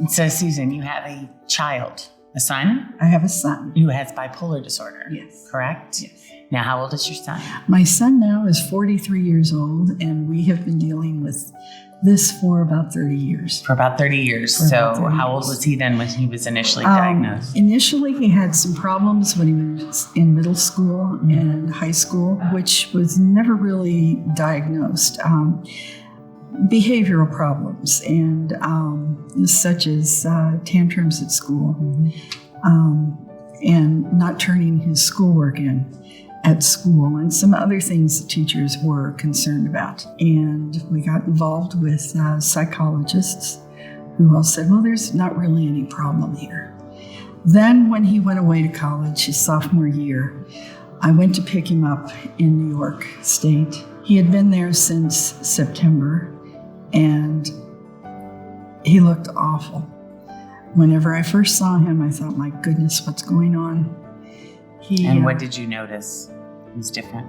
So, Susan, you have a child, a son, I have a son. who has bipolar disorder. Yes. Correct? Yes. Now, how old is your son? My son now is 43 years old, and we have been dealing with this for about 30 years. For about 30 years. For about 30 how old years. was he then when he was initially diagnosed? Initially, he had some problems when he was in middle school and high school, which was never really diagnosed. Behavioral problems and such as tantrums at school and not turning his schoolwork in at school and some other things the teachers were concerned about. And we got involved with psychologists who all said, well, there's not really any problem here. Then when he went away to college, his sophomore year, I went to pick him up in New York State. He had been there since September, and he looked awful. Whenever I first saw him, I thought, my goodness, what's going on? And what did you notice was different?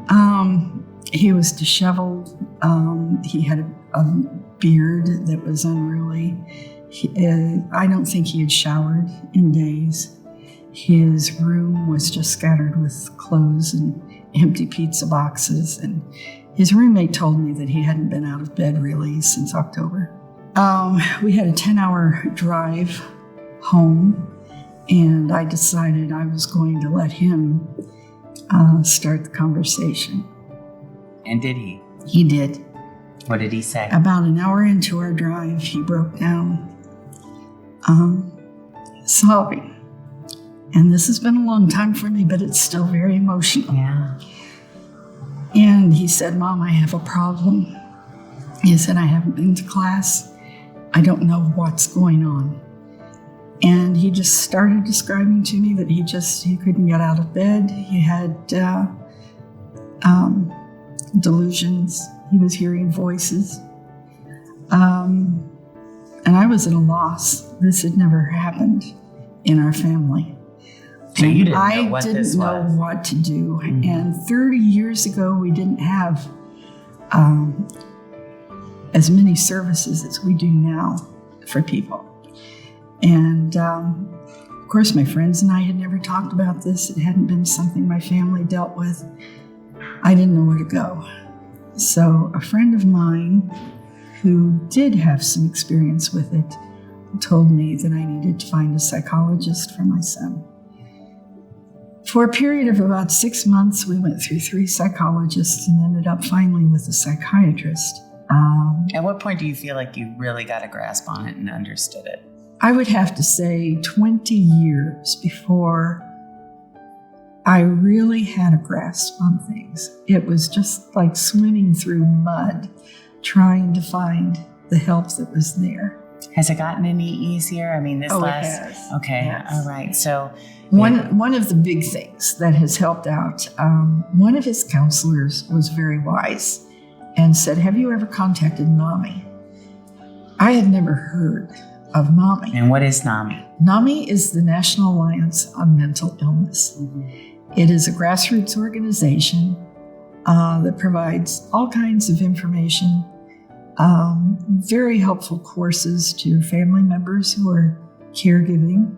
He was disheveled. He had a beard that was unruly. I don't think he had showered in days. His room was just scattered with clothes and empty pizza boxes. And his roommate told me that he hadn't been out of bed really since October. We had a 10-hour drive home, and I decided I was going to let him start the conversation. And did he? He did. What did he say? About an hour into our drive, he broke down, sobbing. And this has been a long time for me, but it's still very emotional. Yeah. And he said, Mom, I have a problem. He said, I haven't been to class. I don't know what's going on. And he just started describing to me that he couldn't get out of bed. He had delusions. He was hearing voices. And I was at a loss. This had never happened in our family. So you didn't know what this was. I didn't know what to do. Mm-hmm. And 30 years ago, we didn't have as many services as we do now for people. And of course, my friends and I had never talked about this. It hadn't been something my family dealt with. I didn't know where to go. So a friend of mine who did have some experience with it told me that I needed to find a psychologist for my son. For a period of about 6 months, we went through 3 psychologists and ended up finally with a psychiatrist. At what point do you feel like you really got a grasp on it and understood it? I would have to say 20 years before I really had a grasp on things. It was just like swimming through mud, trying to find the help that was there. Has it gotten any easier? I mean, this last... It has. Okay, Yes. All right. So one of the big things that has helped out, one of his counselors was very wise and said, have you ever contacted NAMI? I had never heard of NAMI. And what is NAMI? NAMI is the National Alliance on Mental Illness. Mm-hmm. It is a grassroots organization that provides all kinds of information, very helpful courses to family members who are caregiving.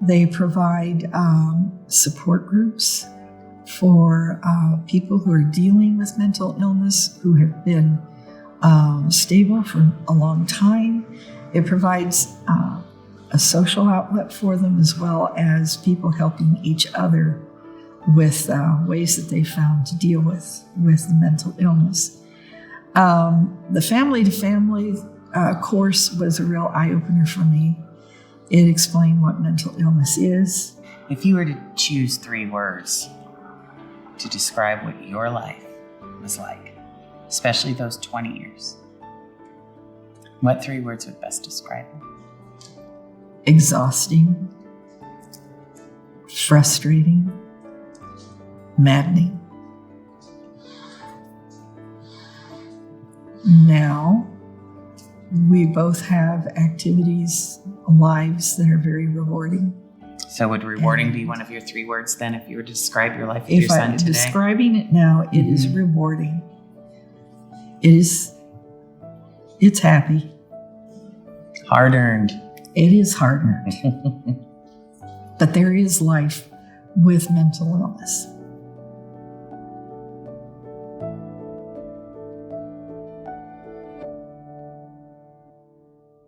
They provide support groups for people who are dealing with mental illness, who have been stable for a long time. It provides a social outlet for them, as well as people helping each other with ways that they found to deal with the mental illness. The family-to-family course was a real eye-opener for me. It explained what mental illness is. If you were to choose 3 words to describe what your life was like, especially those 20 years, what 3 words would best describe it? Exhausting, frustrating, maddening. Now, we both have activities, lives that are very rewarding. So would rewarding be one of your 3 words then, if you were to describe your life with your son today? Describing it now, it is rewarding. It's happy. Hard-earned. It is hard earned. But there is life with mental illness.